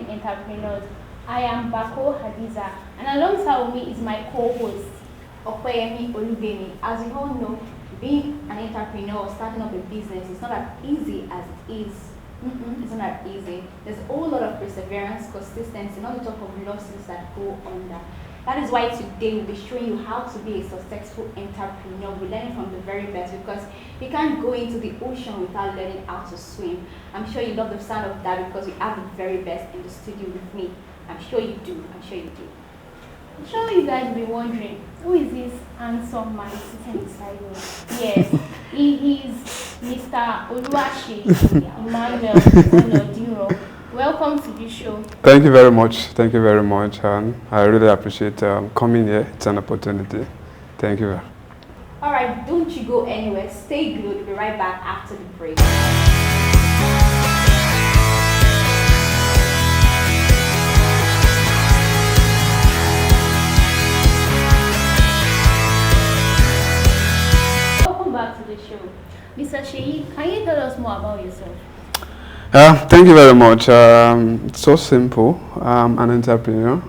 entrepreneurs. I am Bako Hadiza, and alongside with me is my co-host, Opeyemi Olubemi. As you all know, being an entrepreneur, starting up a business, is not as easy as it is. It's not that easy. There's a whole lot of perseverance, consistency, not to talk of losses that go under. That is why today we'll be showing you how to be a successful entrepreneur. We're learning from the very best because you can't go into the ocean without learning how to swim. I'm sure you love the sound of that because we have the very best in the studio with me. I'm sure you do. I'm sure you do. I'm sure you guys will be wondering, who is this handsome man sitting beside me? Yes, he is Mr. Oluwaseyi, Emmanuel, Onadiran. Welcome to this show. Thank you very much. Thank you very much. I really appreciate coming here. It's an opportunity. Thank you. All right, don't you go anywhere. Stay glued. We'll be right back after the break. Welcome back to the show. Mr. Seyi, can you tell us more about yourself? Thank you very much. It's so simple. I'm an entrepreneur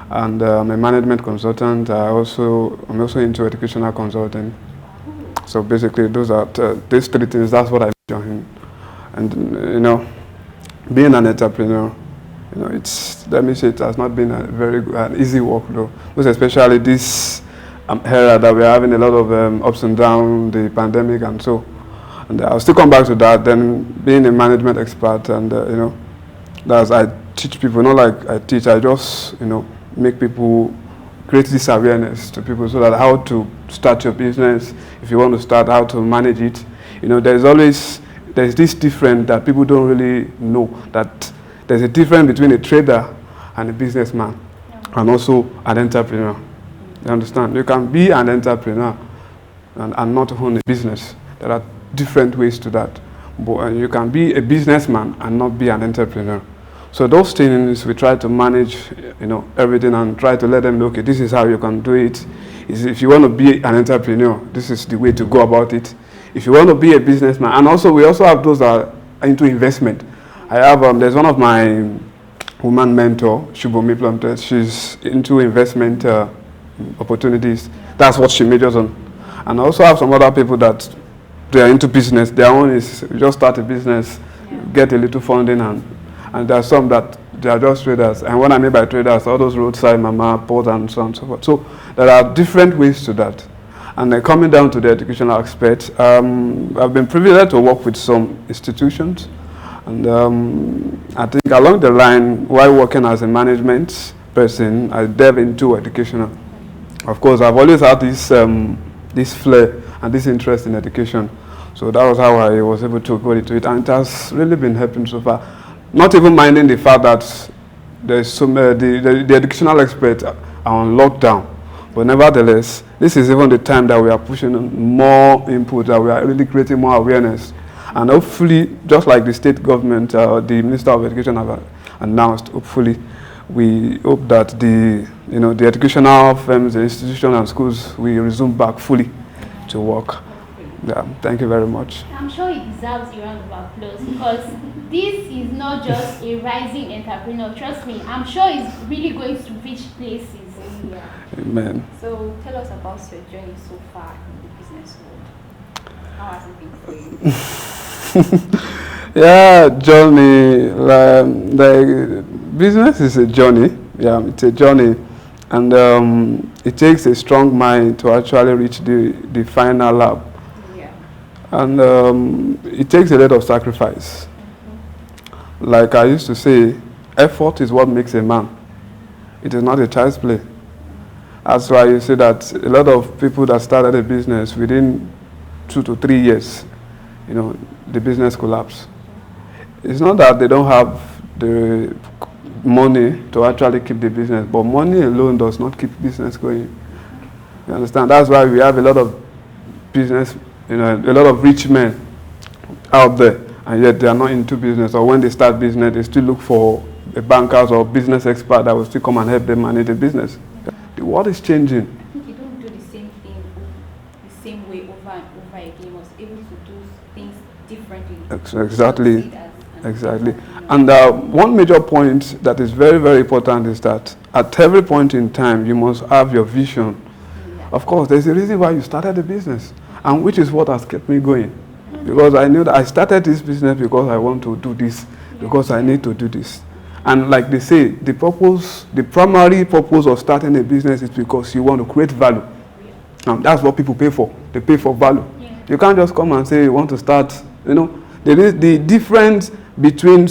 and I'm a management consultant. I'm also into educational consulting. So basically, those are these three things. That's what I join. And being an entrepreneur, let me say it has not been a very easy work though. Most especially this era that we're having a lot of ups and downs, the pandemic and so. And I'll still come back to that. Then being a management expert, and that's I teach people, not like I teach. I just make people create this awareness to people so that how to start your business, if you want to start, how to manage it. There's this difference that people don't really know, that there's a difference between a trader and a businessman, and also an entrepreneur. You understand? You can be an entrepreneur and not own a business. There are different ways to that, but you can be a businessman and not be an entrepreneur. So those things we try to manage, everything, and try to let them know, okay, this is how you can do it. If you want to be an entrepreneur, this is the way to go about it. If you want to be a businessman, and also we also have those that are into investment. I have there's one of my woman mentor, Shubomi Plumtet. She's into investment opportunities. That's what she majors on. And I also have some other people that they are into business. Their own is just start a business, get a little funding, and there are some that they are just traders. And when I mean by traders, all those roadside mama, port, and so on and so forth. So there are different ways to that. And then coming down to the educational aspect, I've been privileged to work with some institutions. And I think along the line, while working as a management person, I delve into educational. Of course, I've always had this flair and this interest in education. So that was how I was able to go into it. And it has really been helping so far. Not even minding the fact that there's the educational experts are on lockdown. But nevertheless, this is even the time that we are pushing more input, that we are really creating more awareness. And hopefully, just like the state government, the Minister of Education have announced, hopefully, we hope that the educational firms, the institutions and schools will resume back fully to work. Yeah, thank you very much. I'm sure it deserves a round of applause because this is not just a rising entrepreneur. Trust me, I'm sure it's really going to reach places. Yeah. Amen. So tell us about your journey so far in the business world. How has it been for you? Yeah, journey. The business is a journey. Yeah, it's a journey, and it takes a strong mind to actually reach the final lab. Yeah. And it takes a lot of sacrifice. Like I used to say, effort is what makes a man. It is not a child's play. That's why you see that a lot of people that started a business within 2 to 3 years, the business collapse. It's not that they don't have the money to actually keep the business, but money alone does not keep business going. You understand? That's why we have a lot of business, a lot of rich men out there, and yet they are not into business. Or when they start business, they still look for a bankers or business expert that will still come and help them manage the business. The world is changing. I think you don't do the same thing the same way over and over again. You was able to do things differently. Exactly. And one major point that is very, very important is that at every point in time, you must have your vision. Of course, there's a reason why you started the business, and which is what has kept me going. Because I knew that I started this business because I want to do this, because I need to do this. And like they say, the primary purpose of starting a business is because you want to create value. And that's what people pay for. They pay for value. You can't just come and say you want to start, there is the difference between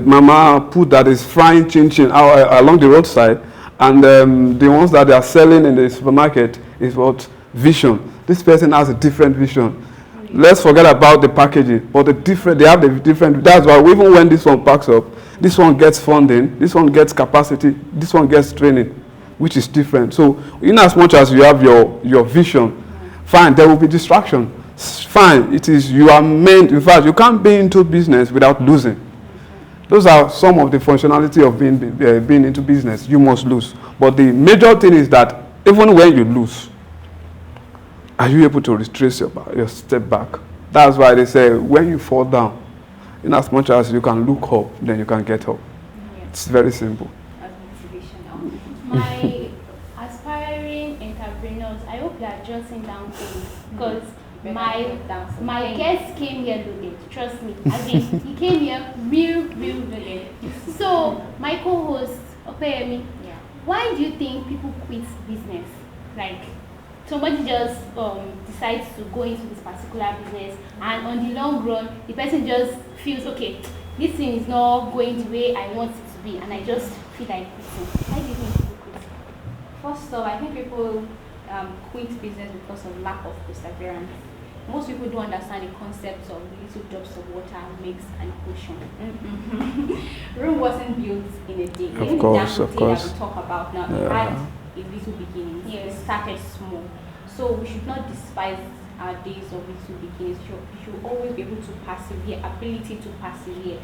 mama put that is frying chin-chin along the roadside and the ones that they are selling in the supermarket is what? Vision. This person has a different vision. Let's forget about the packaging, but they have the different, that's why even when this one packs up, this one gets funding, this one gets capacity, this one gets training, which is different. So in as much as you have your vision, fine, there will be distraction. Fine, it is, you are meant, in fact, you can't be into business without losing. Those are some of the functionality of being into business. You must lose. But the major thing is that even when you lose, are you able to retrace your step back? That's why they say when you fall down, in as much as you can look up, then you can get up. It's very simple. That's motivational. My aspiring entrepreneurs, I hope they are jotting down things because my guest came here loaded. Trust me. Again, he came here real loaded. So my co-host, Opeyemi, why do you think people quit business? Like somebody just decides to go into this particular business, and on the long run, the person just feels, okay, this thing is not going the way I want it to be, and I just feel like quitting. Why do you think people quit? First off, I think people quit business because of lack of perseverance. Most people don't understand the concept of little drops of water makes an ocean. Rome wasn't built in a day. Of course. That we talk about now, it had a little beginning. It started small. So we should not despise our days of little beginnings. We should always be able to persevere, ability to persevere.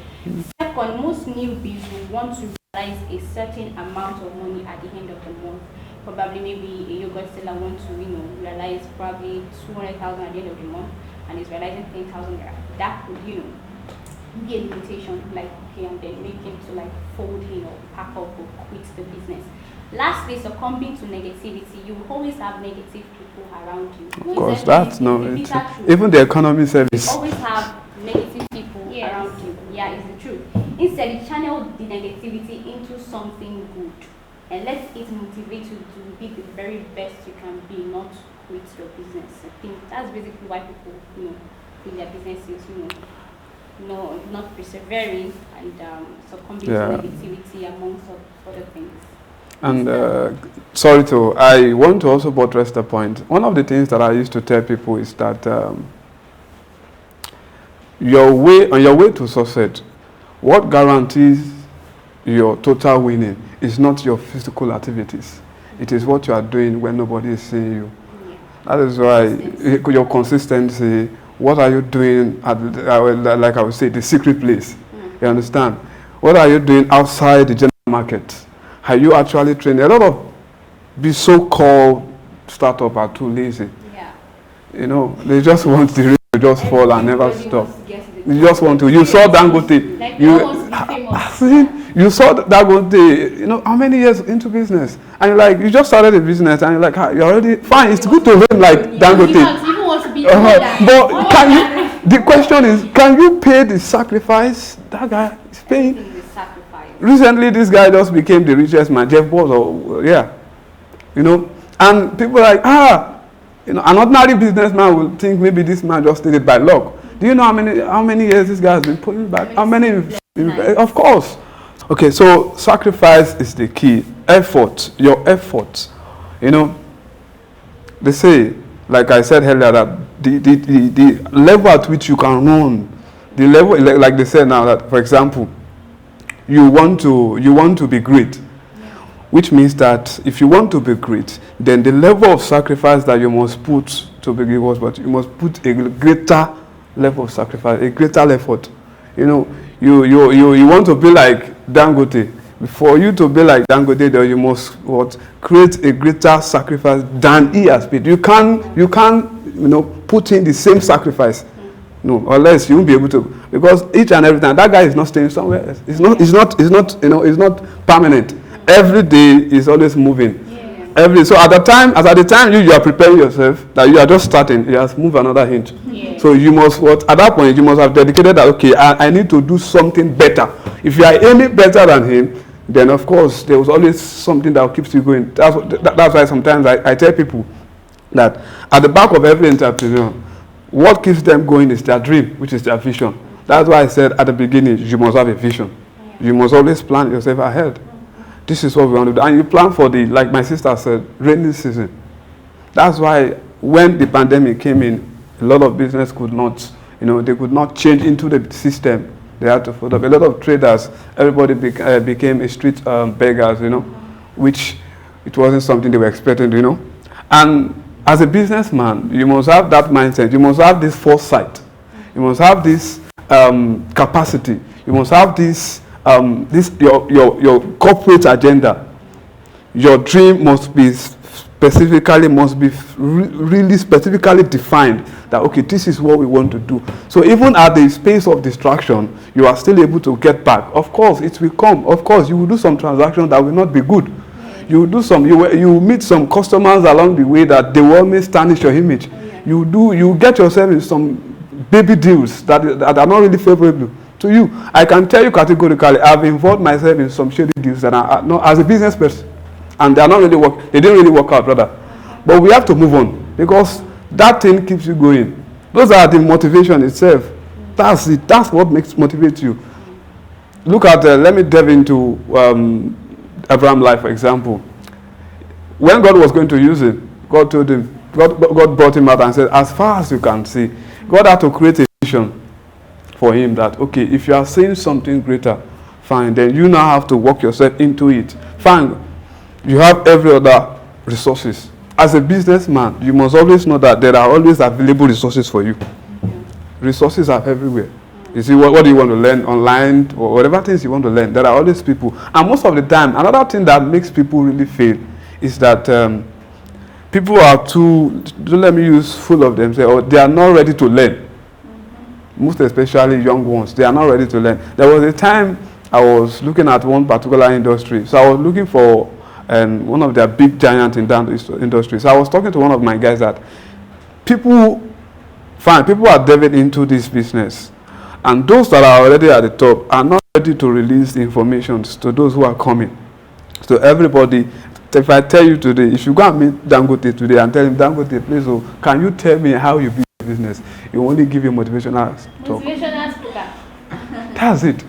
Second, most newbies will want to realize a certain amount of money at the end of the month. Probably maybe a yogurt seller wants to, realize probably 200,000 at the end of the month, and is realizing 10,000 there. That could, be a limitation, like, okay, and then make him to fold in or pack up or quit the business. Lastly, succumbing to negativity, you will always have negative people around you. Of course, that's no. Even the economy service. You always have negative people around you. Yeah, it's the truth. Instead, you channel the negativity into something good. And let it motivate you to be the very best you can be, not quit your business. I think that's basically why people, quit their businesses, not persevering and succumbing to negativity amongst other things. And I want to also buttress the point. One of the things that I used to tell people is that on your way to success, what guarantees your total winning is not your physical activities. It is what you are doing when nobody is seeing you. That is why your consistency, what are you doing at, like I would say, the secret place? You understand? What are you doing outside the general market? Are you actually training? A lot of these so-called startups are too lazy. They just want the rain to just fall and never stop. You just want to. You saw Dangote. You saw Dangote. How many years into business? And you just started a business, and you're like, you're already fine. It's good to learn like Dangote. You want to be but can you? The question is, can you pay the sacrifice that guy is paying? Recently, this guy just became the richest man, Jeff Bezos. And people are like, an ordinary businessman will think maybe this man just did it by luck. Do you know how many years this guy has been pulling back? How many? Of course. Okay, so sacrifice is the key. Effort, your effort. They say, like I said earlier, that the level at which you can run, the level, like they say now, that for example, you want to be great, which means that if you want to be great, then the level of sacrifice that you must put to be great, but you must put a greater level of sacrifice, a greater effort. You want to be like Dangote. For you to be like Dangote, then you must create a greater sacrifice than he has paid. You can't put in the same sacrifice No, unless you won't be able to, because each and every time that guy is not staying somewhere else. It's not permanent. Every day is always moving. So at the time you are preparing yourself, that you are just starting, you have moved another inch. So you must, at that point you must have dedicated that, okay, I need to do something better. If you are any better than him, then of course there was always something that keeps you going. That's why sometimes I tell people that at the back of every entrepreneur, what keeps them going is their dream, which is their vision. That's why I said at the beginning, you must have a vision. You must always plan yourself ahead. This is what we want to do. And you plan for like my sister said, rainy season. That's why when the pandemic came in, a lot of business could not, they could not change into the system. They had to follow up. A lot of traders, everybody became a street beggars, which it wasn't something they were expecting, And as a businessman, you must have that mindset. You must have this foresight. You must have this capacity. You must have this your corporate agenda. Your dream must be really specifically defined, that okay, this is what we want to do. So even at the space of distraction, you are still able to get back. Of course it will come. Of course you will do some transactions that will not be good. You will do some, you will meet some customers along the way that they will always tarnish your image. You get yourself in some baby deals that are not really favorable to you. I can tell you categorically, I've involved myself in some shady deals that are not as a business person, and they didn't really work out, brother. But we have to move on, because that thing keeps you going. Those are the motivation itself. That's it. That's what motivates you. Look at, let me delve into Abraham's life, for example. When God was going to use him, God told him, God brought him out and said, as far as you can see, God had to create a vision for him that, okay, if you are seeing something greater, fine, then you now have to work yourself into it. Fine, you have every other resources. As a businessman, you must always know that there are always available resources for you. Resources are everywhere. You see, what do you want to learn online, or whatever things you want to learn, there are always people. And most of the time, another thing that makes people really fail is that people are don't let me use full of themselves, or they are not ready to learn. Most especially young ones, they are not ready to learn. There was a time I was looking at one particular industry. So I was looking for one of their big giants in that industry. So I was talking to one of my guys that people are delving into this business, and those that are already at the top are not ready to release the information to those who are coming. So everybody, if I tell you today, if you go and meet Dangote today and tell him, Dangote, please, can you tell me how you build business? He will only give you motivational talk. Motivational speaker. That's it.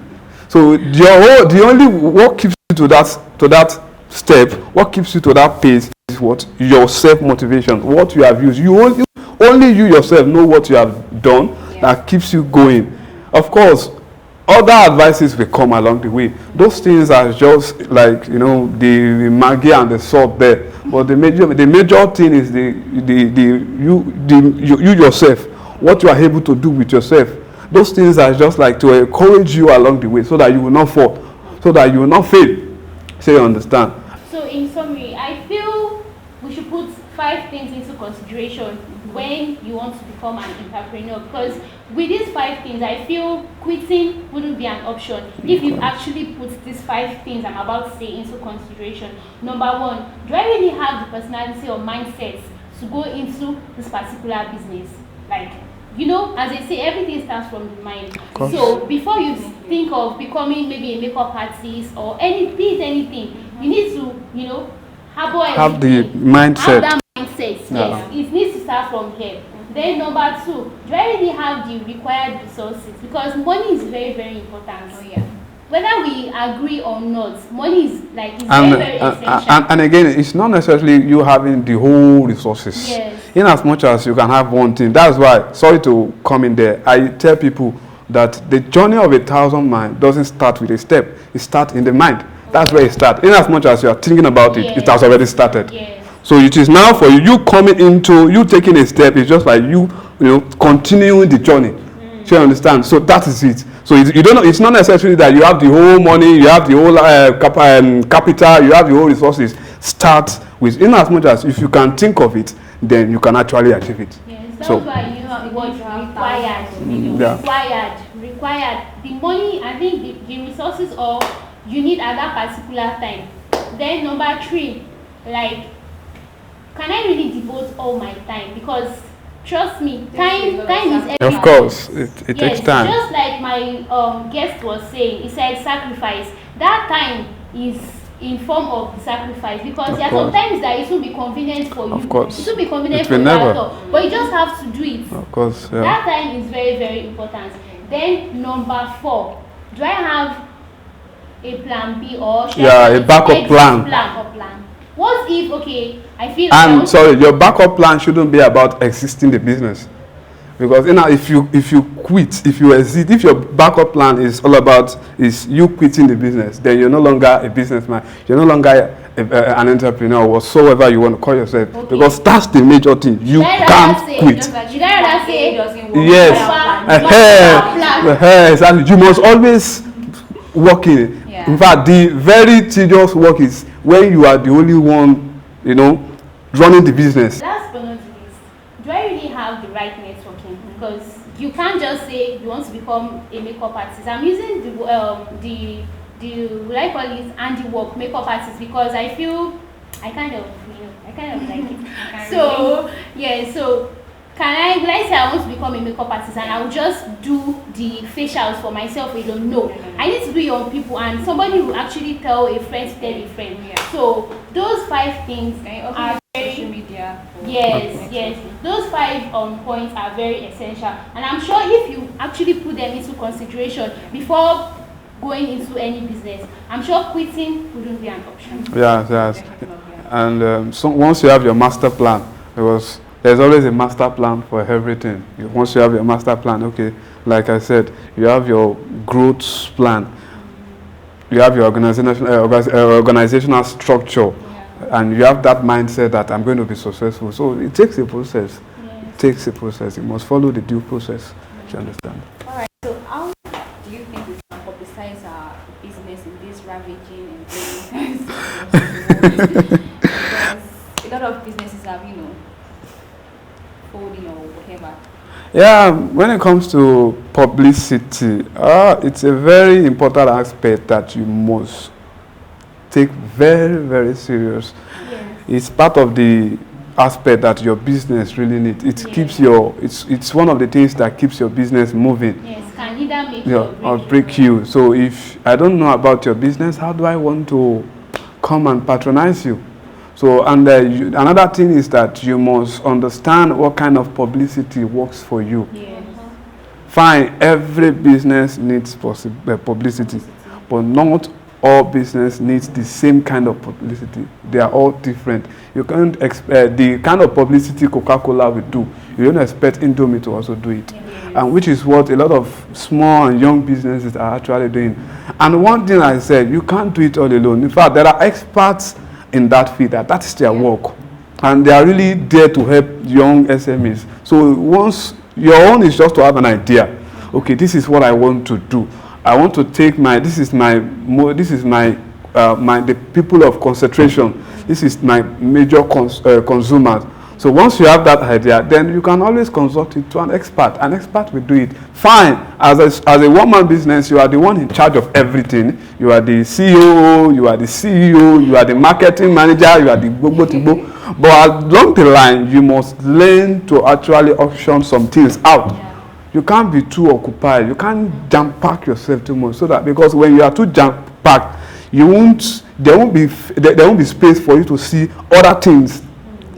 So the only what keeps you to that step, what keeps you to that pace is what? Your self-motivation, what you have used. Only you yourself know what you have done that keeps you going. Of course, other advices will come along the way. Those things are just like, the Maggi and the salt there. But the major thing is you yourself, what you are able to do with yourself. Those things are just like to encourage you along the way, so that you will not fall, so that you will not fail. So you understand? So in summary, I feel we should put 5 things into consideration when you want to become an entrepreneur, because with these 5 things, I feel quitting wouldn't be an option if you actually put these 5 things I'm about to say into consideration. Number 1, do I really have the personality or mindset to go into this particular business? Like, as I say, everything starts from the mind. So before you think of becoming maybe a makeup artist or anything, you need to, have the mindset. Have that mindset, yes. It needs to start from here. Then number 2, do I really have the required resources? Because money is very, very important. Whether we agree or not, money is very, very essential. And again, it's not necessarily you having the whole resources. Yes. In as much as you can have one thing. That's why, sorry to come in there, I tell people that the journey of 1,000 miles doesn't start with a step. It starts in the mind. That's where it starts. In as much as you are thinking about it, it has already started. Yes. So it is now for you coming into, you taking a step. It's just like you continuing the journey. So you understand? So that is it. So you don't know. It's not necessarily that you have the whole money, you have the whole capital, you have the whole resources. Start with, in as much as if you can think of it, then you can actually achieve it. Yes, that's why the word required. Yeah. Required. The money, I think the resources or you need at that particular time. Then number 3, like, can I really devote all my time? Because trust me, time is everything. Of course, it takes time. Just like my guest was saying, he said sacrifice. That time is in form of sacrifice, because there are sometimes that it will be convenient for you. Of course. It will be convenient It for will you never. at all. But you just have to do it. Of course, yeah. That time is very, very important. Then number 4, do I have a plan B or should I A backup plan. Plan. What if, okay, I feel And sorry, your backup plan shouldn't be about existing the business, because if you quit, if you exit, if your backup plan is all about is you quitting the business, then you're no longer a businessman. You're no longer an entrepreneur, whatsoever you want to call yourself, because that's the major thing. You can't quit. Should I rather say Yes. Exactly. You must always work in it. Yeah. In fact, the very tedious work is when you are the only one, running the business. Last but not least, do I really have the right networking? Because you can't just say you want to become a makeup artist. I'm using the what I call it handiwork makeup artist, because I feel I kind of like it. So yeah, so will I say I want to become a makeup artist and I will just do the facials for myself alone? No. I need to do it on people, and somebody will actually tell a friend to tell a friend. Yeah. So those 5 things are social media. Yes. Those 5 points are very essential, and I'm sure if you actually put them into consideration before going into any business, I'm sure quitting wouldn't be an option. Yes. And so once you have your master plan, because there's always a master plan for everything. Once you have your master plan, okay, like I said, you have your growth plan, you have your organizational structure, and you have that mindset that I'm going to be successful. So it takes a process. Yes. It takes a process. You must follow the due process. You understand? All right. So how do you think we can publicize our business in this ravaging and because a lot of businesses have, folding or whatever. Yeah, when it comes to publicity, it's a very important aspect that you must take very, very serious. Yes. It's part of the aspect that your business really needs. It keeps it's one of the things that keeps your business moving. Yes, can either make you Or break you. So if I don't know about your business, how do I want to come and patronize you? So, and another thing is that you must understand what kind of publicity works for you. Yes. Fine, every business needs publicity, but not all business needs the same kind of publicity. They are all different. You can't expect the kind of publicity Coca-Cola will do. You don't expect Indomie to also do it. And which is what a lot of small and young businesses are actually doing. And one thing I said, you can't do it all alone. In fact, there are experts in that field, that is their work, and they are really there to help young SMEs. So once your own is just to have an idea, okay, this is what I want to do. I want to take the people of concentration. This is my major consumers. So once you have that idea, then you can always consult it to an expert. An expert will do it. Fine. As a one-man business, you are the one in charge of everything. You are the CEO, you are the CEO, you are the marketing manager, you are the gbogbo. But along the line, you must learn to actually auction some things out. Yeah. You can't be too occupied. You can't jam-pack yourself too much. So that, because when you are too jam-packed, there won't be space for you to see other things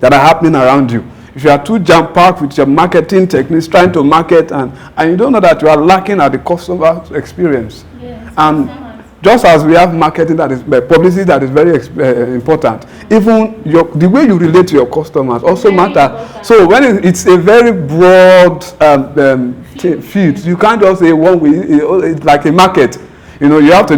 that are happening around you. If you are too jam-packed with your marketing techniques, trying to market, and you don't know that you are lacking at the customer experience. Yes, and just as we have marketing that is publicity that is very important, even the way you relate to your customers also matter. So when it's a very broad field, you can't just say one way. It's like a market. You have to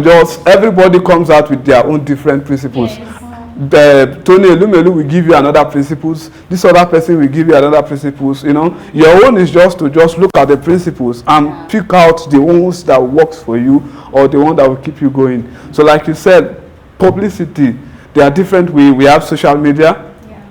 everybody comes out with their own different principles. Yes. Tony Elumelu will give you another principles. This other person will give you another principles. Your own is just to look at the principles and pick out the ones that works for you or the one that will keep you going. So, like you said, publicity. There are different ways. We have social media. Yeah.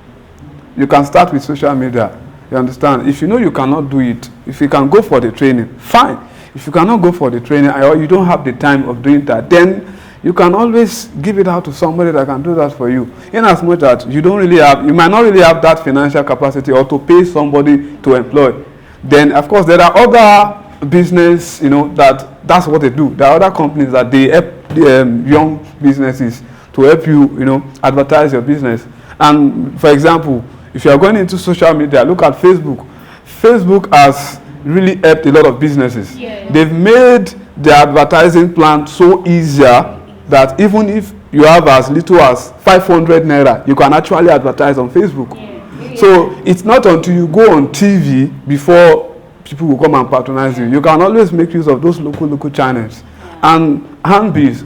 You can start with social media. You understand? If you know you cannot do it, if you can go for the training, fine. If you cannot go for the training or you don't have the time of doing that, then you can always give it out to somebody that can do that for you. In as much as you might not really have that financial capacity or to pay somebody to employ. Then of course there are other business, that's what they do. There are other companies that they help young businesses to help you, advertise your business. And for example, if you are going into social media, look at Facebook. Facebook has really helped a lot of businesses. Yeah. They've made the advertising plan so easier that even if you have as little as 500 naira, you can actually advertise on Facebook. Yeah. So it's not until you go on TV before people will come and patronize you. You can always make use of those local channels. Yeah. And handbees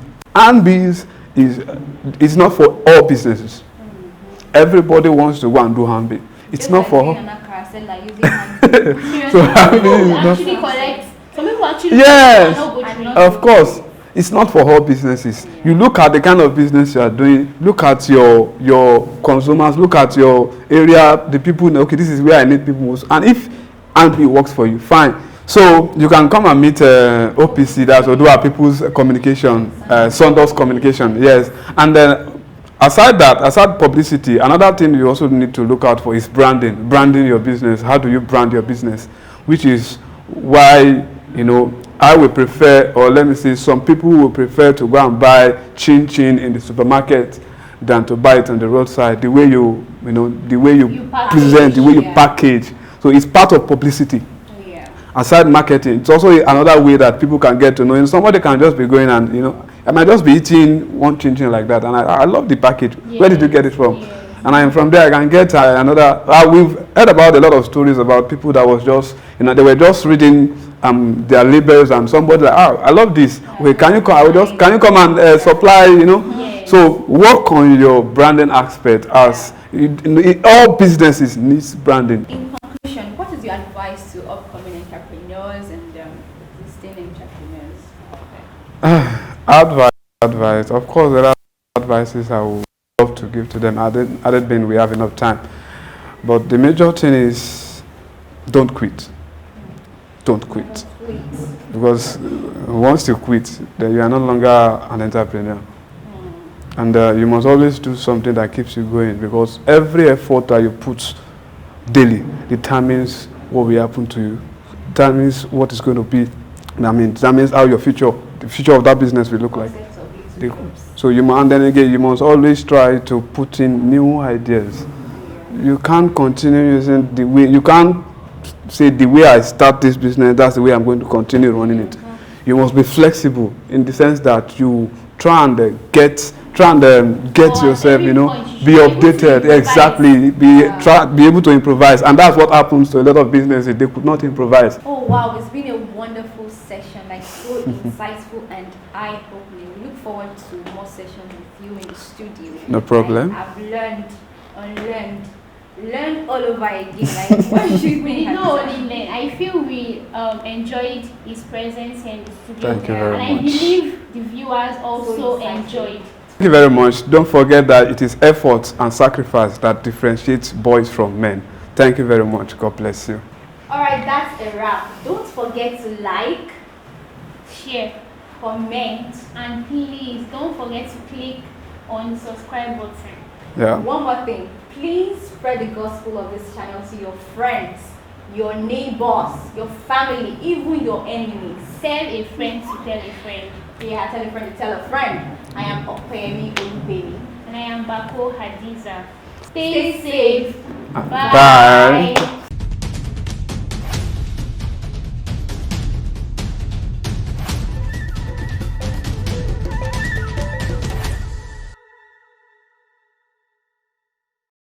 is not for all businesses. Everybody wants to go and do handbee. It's not for all. So actually collect. Some people actually yes, of of course. It's not for all businesses. You look at the kind of business you are doing, look at your consumers, look at your area, the people know, okay, this is where I need people most. And if handbee works for you, fine. So you can come and meet OPC, that's Odua People's Communication, Sundos Communication, yes. And then aside publicity, another thing you also need to look out for is branding your business. How do you brand your business? Which is why, I would prefer, or let me say, some people will prefer to go and buy chin in the supermarket than to buy it on the roadside. The way you present, the way you package. So it's part of publicity. Aside marketing, it's also another way that people can get to know. And somebody can just be going and, I might just be eating one chin like that. And I love the package. Yeah. Where did you get it from? Yeah. And I am from there. I can get another. We've heard about a lot of stories about people that was just, they were just reading their labels and somebody like, I love this. Wait, can you come and supply, Yeah. So work on your branding aspect as all businesses needs branding. In conclusion, what is your advice to upcoming entrepreneurs and existing entrepreneurs? Advice. Of course, there are advices I would love to give to them. Added being we have enough time. But the major thing is don't quit. Don't quit. Because once you quit, then you are no longer an entrepreneur. And you must always do something that keeps you going, because every effort that you put daily determines what will happen to you, determines what is going to be. Determines how the future of that business will look like. So and then again, you must always try to put in new ideas. You can't continue using the way, you can't say the way I start this business, that's the way I'm going to continue running it. You must be flexible in the sense that you try and get yourself, be updated, exactly, be able to improvise. And that's what happens to a lot of businesses. They could not improvise. Oh wow, it's been a wonderful session, so insightful and eye-opening. We look forward to more sessions with you in the studio. No problem. I've learned all over again. What should we learn? I feel we enjoyed his presence in the studio. Thank you very much. And I believe the viewers also enjoyed. Thank you very much. Don't forget that it is effort and sacrifice that differentiates boys from men. Thank you very much. God bless you. Alright, that's a wrap. Don't forget to like, share, comment, and please don't forget to click on the subscribe button. Yeah. One more thing. Please spread the gospel of this channel to your friends, your neighbors, your family, even your enemies. Tell a friend to tell a friend. Yeah, tell a friend to tell a friend. I am Opeyemi Olubemi. And I am Bako Hadiza. Stay safe. Bye.